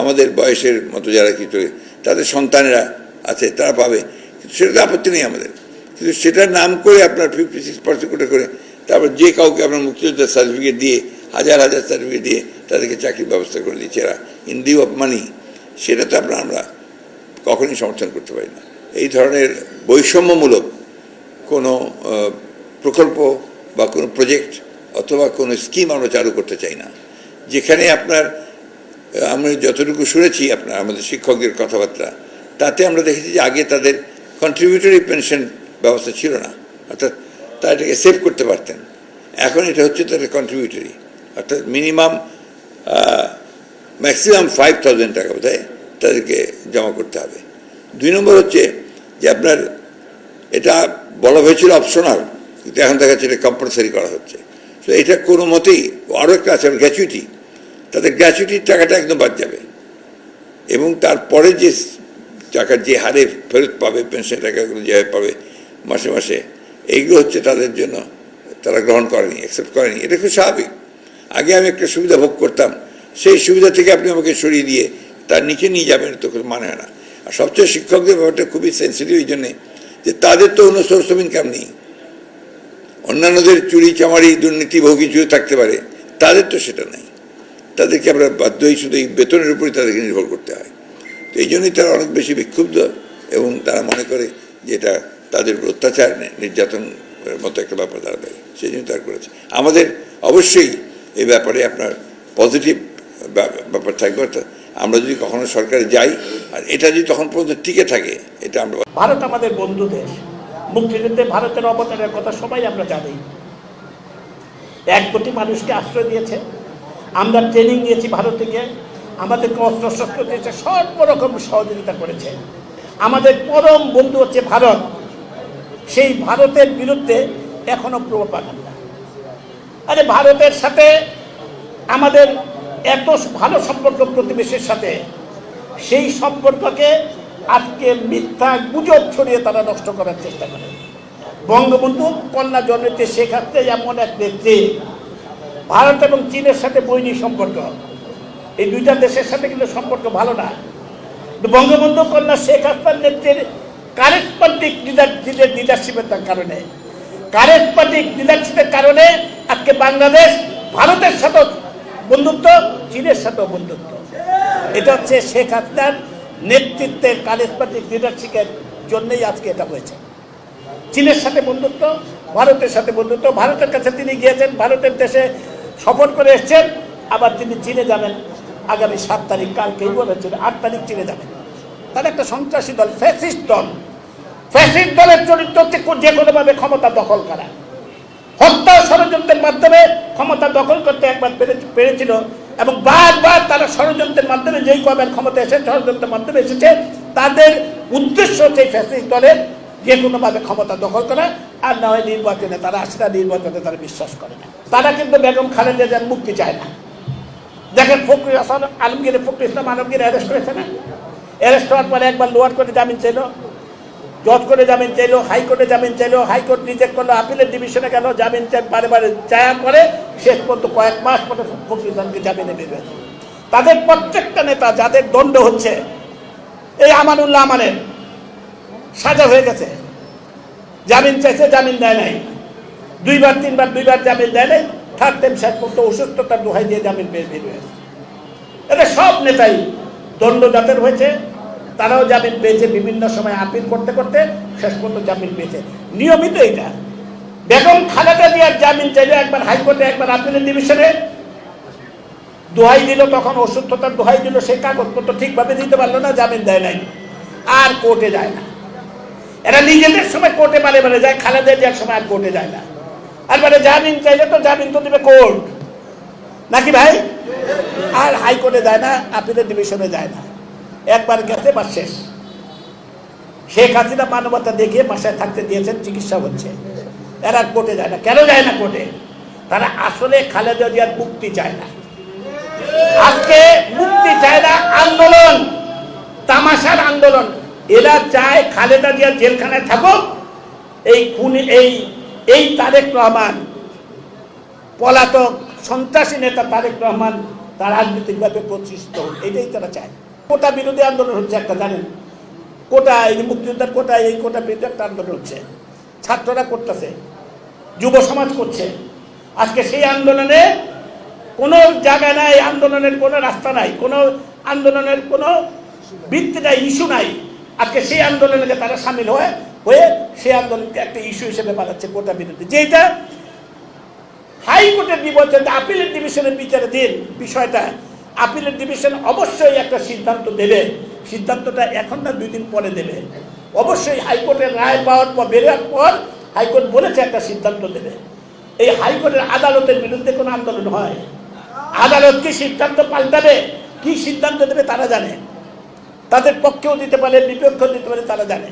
আমাদের বয়সের মতো যারা কিছু তাদের সন্তানেরা আছে তারা পাবে, কিন্তু সেটাতে আপত্তি নেই আমাদের, কিন্তু সেটার নাম করে আপনার 56% কোটা করে তারপর যে কাউকে আপনার মুক্তিযোদ্ধার সার্টিফিকেট দিয়ে হাজার হাজার সার্টিফিকেট দিয়ে তাদেরকে চাকরির ব্যবস্থা করে দিচ্ছে এরা ইন লিউ অফ মানি, সেটা তো আমরা কখনই সমর্থন করতে পারি না। এই ধরনের বৈষম্যমূলক কোনো প্রকল্প বা কোনো প্রজেক্ট অথবা কোনো স্কিম আমরা চালু করতে চাই না, যেখানে আপনার আমরা যতটুকু শুনেছি আপনার আমাদের শিক্ষকদের কথাবার্তা, তাতে আমরা দেখেছি যে আগে তাদের কন্ট্রিবিউটরি পেনশন ব্যবস্থা ছিল না, অর্থাৎ তারা এটাকে সেভ করতে পারতেন। এখন এটা হচ্ছে তাদের কন্ট্রিবিউটরি, অর্থাৎ ম্যাক্সিমাম 5,000 টাকা বোধহয় তাদেরকে জমা করতে হবে। 2 নম্বর হচ্ছে যে আপনার এটা বলা হয়েছিল অপশনাল, কিন্তু এখন দেখা যাচ্ছে এটা কম্পালসারি করা হচ্ছে। তো এটা কোনো মতেই, আরও একটা আছে গ্র্যাচুইটি, তাদের গ্র্যাচুইটির টাকাটা একদম বাদ যাবে, এবং তারপরে যে টাকা যে হারে ফেরত পাবে, পেনশন টাকাগুলো যেভাবে পাবে মাসে মাসে, এইগুলো হচ্ছে তাদের জন্য তারা গ্রহণ করেনি, অ্যাকসেপ্ট করেনি। এটা খুব স্বাভাবিক। আগে আমি একটা সুবিধা ভোগ করতাম, সেই সুবিধা থেকে আপনি আমাকে সরিয়ে দিয়ে তার নিচে নিয়ে যাবেন, তো কোনো মানে হয় না। আর সবচেয়ে শিক্ষকদের ব্যাপারটা খুবই সেন্সিটিভ এই জন্যে যে তাদের তো অন্য সোর্স অফ ইনকাম নেই। অন্যান্যদের চুরি চামারি দুর্নীতি বহু কিছু থাকতে পারে, তাদের তো সেটা নেই। তাদেরকে আমরা বাধ্যই শুধু এই বেতনের উপরই তাদেরকে নির্ভর করতে হয়। তো এই জন্যই তারা অনেক বেশি বিক্ষুব্ধ, এবং তারা মনে করে যে এটা তাদের অত্যাচার নির্যাতন মতো একটা ব্যাপার দাঁড়াবে, সেই জন্য তারা করেছে। আমাদের অবশ্যই এই ব্যাপারে আপনার পজিটিভ ব্যাপার থাকবে, অর্থাৎ আমরা যদি কখনো সরকারে যাই আর এটা যদি তখন পর্যন্ত টিকে থাকে, এটা আমরা ভারত আমাদের বন্ধু দেশ। মুক্তিযুদ্ধে ভারতের অবদানের কথা সবাই আমরা জানি। 1 কোটি মানুষকে আশ্রয় দিয়েছে, আমরা ট্রেনিং দিয়েছি ভারত থেকে, আমাদেরকে অস্ত্রশস্ত্র দিয়েছে, সর্বরকম সহযোগিতা করেছে। আমাদের পরম বন্ধু হচ্ছে ভারত। সেই ভারতের বিরুদ্ধে এখনো প্রোপাগান্ডা। আরে ভারতের সাথে আমাদের এত ভালো সম্পর্ক প্রতিবেশীর সাথে, সেই সম্পর্ককে আজকে মিথ্যা গুজব ছড়িয়ে তারা নষ্ট করার চেষ্টা করে। বঙ্গবন্ধু কন্যা জননেত্রী শেখ হাসিনা এমন এক নেত্রী, ভারত এবং চীনের সাথে বৈরী সম্পর্ক, এই দুইটা দেশের সাথে কিন্তু সম্পর্ক ভালো না। বঙ্গবন্ধু কন্যা শেখ হাসিনার নেত্রীর কারেসপন্ডিক লিডারশিপের কারণে, আজকে বাংলাদেশ ভারতের সাথে বন্ধুত্ব, চীনের সাথেও বন্ধুত্ব। এটা হচ্ছে শেখ হাসিনার নেতৃত্বের কারেসপন্ডিক লিডারশিপের জন্যই আজকে এটা হয়েছে। চীনের সাথে বন্ধুত্ব, ভারতের সাথে বন্ধুত্ব। ভারতের কাছে তিনি গিয়েছেন, ভারতের দেশে সফর করে এসছেন, আবার তিনি চীনে যাবেন আগামী 7 তারিখ, কালকেই বলেছেন 8 তারিখ চীনে যাবেন। তার একটা সন্ত্রাসী দল, ফ্যাসিস্ট দল। ফ্যাসিস্ট দলের চরিত্র হচ্ছে যে কোনোভাবে ক্ষমতা দখল করা, হত্যা ষড়যন্ত্রের মাধ্যমে ক্ষমতা দখল করতে একবার পেরেছিল, এবং বারবার তারা ষড়যন্ত্রের মাধ্যমে যেই কবের ক্ষমতা এসেছে, ষড়যন্ত্রের মাধ্যমে এসেছে, তাদের উদ্দেশ্য হচ্ছে ফ্যাসিস্ট দলের যে কোনোভাবে ক্ষমতা দখল করা, আর না হয় নির্বাচনে তারা আসলে নির্বাচনে তারা বিশ্বাস করে না। তারা কিন্তু বেগম খালেদা জিয়ার মুক্তি চায় না। দেখেন ফখরুল ইসলাম আলমগীর অ্যারেস্ট হয়েছে না? অ্যারেস্ট হওয়ার পরে একবার লোয়ার কোর্টে জামিন চাইল, জজ কোর্টে জামিন চাইলো, হাইকোর্টে জামিন চাইলো, হাইকোর্ট রিজেক্ট করলো, আপিলের ডিভিশনে গেল, জামিন চাই বারে চাওয়ার পরে শেষ পর্যন্ত কয়েক মাস পরে ফখরুল ইসলামকে জামিনে বের হয়েছে। তাদের প্রত্যেকটা নেতা যাদের দণ্ড হচ্ছে, এই আমানুল্লাহ আমানের সাজা হয়ে গেছে, জামিন চাইছে, জামিন দেয় নাই, 2বার 3বার জামিন দেয় নাই, থার্ড টাইম শেষ পর্যন্ত অসুস্থতার দোহাই দিয়ে জামিন বের হয়েছে। এটা সব নেতাই দণ্ড যাদের হয়েছে, তারাও জামিন পেয়েছে, বিভিন্ন সময় আপিল করতে করতে শেষ পর্যন্ত জামিন পেয়েছে। নিয়মিত এটা। বেগম খালেদা জিয়ার জামিন চাইলে একবার হাইকোর্টে, একবার আপিলের ডিভিশনে দোহাই দিল, তখন অসুস্থতার দোহাই দিল, সেই কাগজপত্র ঠিকভাবে দিতে পারলো না, জামিন দেয় নাই, আর কোর্টে যায় না। এরা নিজেদের সময় কোর্টে বারে যায়, খালেদা জিয়ার সময় আর কোর্টে যায় না। আর জামিন চাইলে তো জামিন তো দিবে কোর্ট, নাকি ভাই? আর হাইকোর্টে যায় না, আপিলের ডিভিশনে যায় না, একবার গেছে বা শেষ। শেখ হাসিনা মানবতা দেখিয়ে বাসায় থাকতে দিয়েছেন, চিকিৎসা হচ্ছে, এরা কোর্টে যায় না। কেন যায় না কোর্টে? তারা আসলে খালেদা জিয়ার মুক্তি চায় না। আজকে মুক্তি চায় না, আন্দোলন, তামাশার আন্দোলন। এরা চায় খালেদা জিয়া জেলখানায় থাকুক, এই খুনি, এই তারেক রহমান, পলাতক সন্ত্রাসী নেতা তারেক রহমান তার রাজনৈতিকভাবে প্রতিষ্ঠিত হোক, এটাই তারা চায়। কোটা বিরোধী আন্দোলন হচ্ছে একটা, জানেন? কোটা, এই যে মুক্তিযোদ্ধার কোটা, এই কোটা বিরোধী একটা আন্দোলন হচ্ছে, ছাত্ররা করতেছে, যুব সমাজ করছে। আজকে সেই আন্দোলনে কোনো জায়গা নাই, আন্দোলনের কোনো রাস্তা নাই, কোনো আন্দোলনের কোনো ভিত্তি নাই, ইস্যু নাই। আজকে সেই আন্দোলনে তারা সামিল হয়ে সেই আন্দোলনকে একটা ইস্যু হিসেবে বানাচ্ছে কোটা বিরোধী, যেটা হাইকোর্টের বিবেচনা, আপিলের ডিভিশনের বিচারে দিন বিষয়টা। আপিলের ডিভিশন অবশ্যই একটা সিদ্ধান্ত দেবে, সিদ্ধান্তটা এখন না 2 দিন পরে দেবে। অবশ্যই হাইকোর্টের রায় পাওয়ার পর, বেরোয়ার পর হাইকোর্ট বলেছে একটা সিদ্ধান্ত দেবে। এই হাইকোর্টের আদালতের বিরুদ্ধে কোনো আন্দোলন হয়, আদালত কি সিদ্ধান্ত পাল্টাবে, কি সিদ্ধান্ত দেবে তারা জানে। তাদের পক্ষেও দিতে পারে, বিপক্ষেও দিতে পারে, তারা জানে।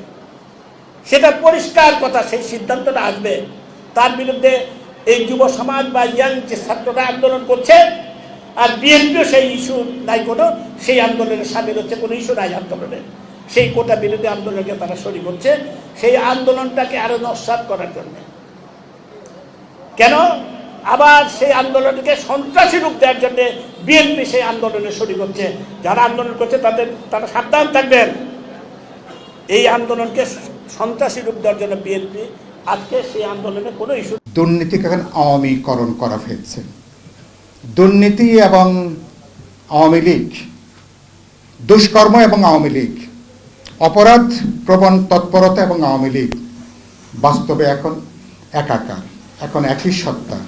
সেটা পরিষ্কার কথা, সেই সিদ্ধান্তটা আসবে। তার বিরুদ্ধে এই যুব সমাজ বা ইয়াং যে ছাত্ররা আন্দোলন করছে, আর বিএনপিও সেই ইস্যু নাই, কোনো সেই আন্দোলনে সামিল হচ্ছে, কোনো ইস্যু নাই আন্দোলনের। সেই কোটা বিরোধী আন্দোলনকে তারা শরীক হচ্ছে, সেই আন্দোলনটাকে আরো নস্যাৎ করার জন্য। কেন? আবার সেই আন্দোলনকে সন্ত্রাসী রূপ দেওয়ার জন্য বিএনপি সেই আন্দোলনে শরীক হচ্ছে। যারা আন্দোলন করছে তারা সাবধান থাকবেন। এই আন্দোলনকে সন্ত্রাসী রূপ দেওয়ার জন্য বিএনপি আজকে সেই আন্দোলনে কোনো ইস্যু। দুর্নীতিকে এখন আওয়ামীকরণ করা হয়েছে। দুর্নীতি এবং আওয়ামী লীগ, দুষ্কর্ম এবং আওয়ামী লীগ, অপরাধ প্রবণ তৎপরতা এবং আওয়ামী লীগ বাস্তবে এখন একাকার, এখন একই সত্তা।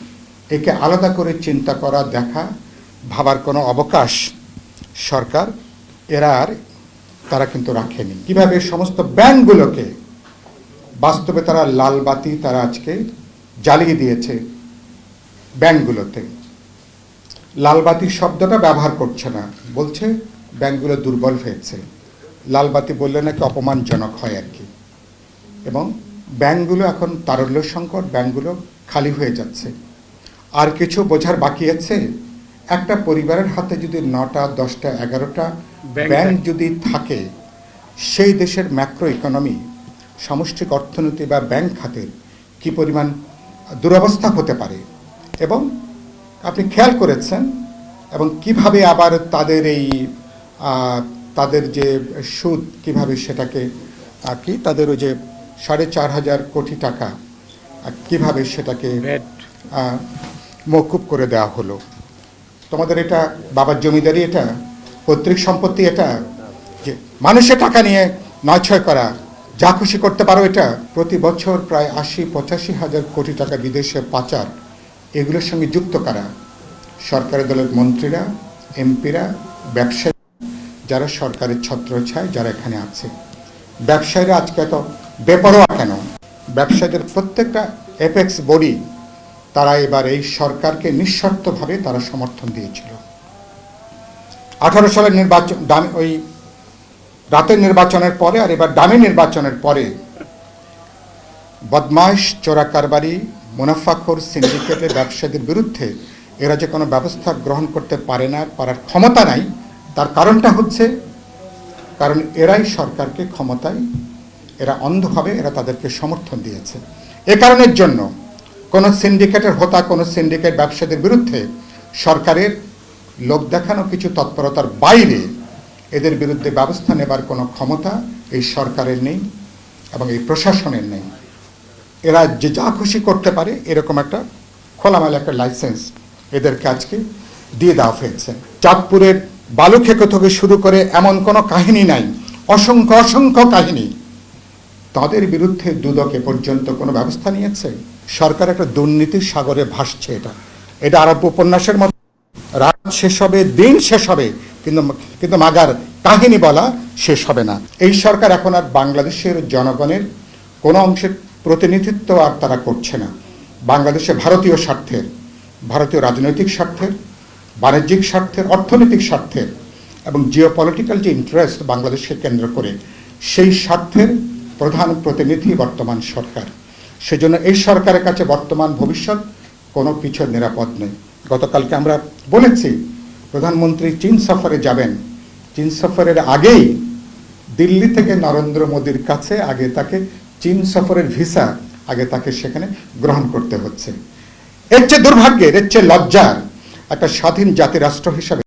একে আলাদা করে চিন্তা করা, দেখা, ভাবার কোনো অবকাশ সরকার এরা আর তারা কিন্তু রাখেনি। কিভাবে সমস্ত ব্যাংকগুলোকে বাস্তবে তারা লাল বাতি তারা আজকে জ্বালিয়ে দিয়েছে। ব্যাংকগুলোতে লাল বাতি শব্দটা ব্যবহার করছে না, বলছে ব্যাংকগুলো দুর্বল হয়েছে। লাল বাতি বললে নাকি অপমানজনক হয় আর কি। এবং ব্যাংকগুলো এখন তারল্য সংকট, ব্যাংকগুলো খালি হয়ে যাচ্ছে। আর কিছু বোঝার বাকি আছে? একটা পরিবারের হাতে যদি 9টা 10টা 11টা ব্যাংক যদি থাকে, সেই দেশের ম্যাক্রো ইকোনমি, সামষ্টিক অর্থনীতি বা ব্যাংক খাতের কি পরিমাণ দুরবস্থা হতে পারে। এবং আপনি খেয়াল করেছেন এবং কিভাবে আবার তাদের এই তাদের যে সুদ কিভাবে সেটাকে কি তাদের ওই যে 4,500 কোটি টাকা কিভাবে সেটাকে মওকুফ করে দেওয়া হলো। তোমাদের এটা বাবার জমিদারি, এটা পৈতৃক সম্পত্তি, এটা যে মানুষের টাকা নিয়ে নয়ছয় করা, যা খুশি করতে পারো। এটা প্রতি বছর প্রায় 80-85 হাজার কোটি টাকা বিদেশে পাচার, এগুলোর সঙ্গে যুক্ত করা সরকারি দলের মন্ত্রীরা, এমপিরা, ব্যবসায়ী যারা সরকারের ছত্রছায়ায় যারা এখানে আছে। ব্যবসায়ীরা আজকে এত বেপরোয়া কেন? ব্যবসায়ীদের প্রত্যেকটা এপেক্স বডি তারা এবার এই সরকারকে নিঃশর্তভাবে তারা সমর্থন দিয়েছিল। 18 সালের নির্বাচন, ওই রাতের নির্বাচনের পরে আর এবার দামি নির্বাচনের পরে বদমাইশ, চোরাকারবারি, মুনাফাখোর সিন্ডিকেটের ব্যবসায়ীদের বিরুদ্ধে এরা যে কোনো ব্যবস্থা গ্রহণ করতে পারে না, পারার ক্ষমতা নাই। তার কারণটা হচ্ছে কারণ এরাই সরকারকে ক্ষমতায়, এরা অন্ধভাবে এরা তাদেরকে সমর্থন দিয়েছে। এ কারণের জন্য কোনো সিন্ডিকেটের হোতা, কোনো সিন্ডিকেট ব্যবসায়ীদের বিরুদ্ধে সরকারের লোক দেখানো কিছু তৎপরতার বাইরে এদের বিরুদ্ধে ব্যবস্থা নেবার কোনো ক্ষমতা এই সরকারের নেই এবং এই প্রশাসনের নেই। এরা যে যা খুশি করতে পারে এরকম একটা খোলামেলা একটা লাইসেন্স এদেরকে আজকে দিয়ে দেওয়া হয়েছে। চাঁদপুরের বালুখেকো থেকে শুরু করে এমন কোনো কাহিনী নাই, অসংখ্য অসংখ্য কাহিনী। তাদের বিরুদ্ধে দুদকে পর্যন্ত কোনো ব্যবস্থা নিয়েছে? সরকার একটা দুর্নীতির সাগরে ভাসছে। এটা আরব উপন্যাসের মতো, রাত শেষ হবে, দিন শেষ হবে, কিন্তু মাগার কাহিনী বলা শেষ হবে না। এই সরকার এখন আর বাংলাদেশের জনগণের কোনো অংশের প্রতিনিধিত্ব আর তারা করছে না। বাংলাদেশে ভারতীয় স্বার্থের, ভারতীয় রাজনৈতিক স্বার্থের, বাণিজ্যিক স্বার্থের, অর্থনৈতিক স্বার্থের এবং জিওপলিটিক্যাল যে ইন্টারেস্ট বাংলাদেশকে কেন্দ্র করে, সেই স্বার্থের প্রধান প্রতিনিধি বর্তমান সরকার। সেজন্য এই সরকারের কাছে বর্তমান ভবিষ্যৎ কোনো কিছু নিরাপদ নেই। গতকালকে আমরা বলেছি প্রধানমন্ত্রী চীন সফরে যাবেন, চীন সফরের আগেই দিল্লি থেকে নরেন্দ্র মোদীর কাছে আগে তাকে চীন সফরের ভিসা আগে তাকে সেখানে গ্রহণ করতে হচ্ছে। এর চেয়ে দুর্ভাগ্যের, এর চেয়ে লজ্জার একটা স্বাধীন জাতি রাষ্ট্র হিসাবে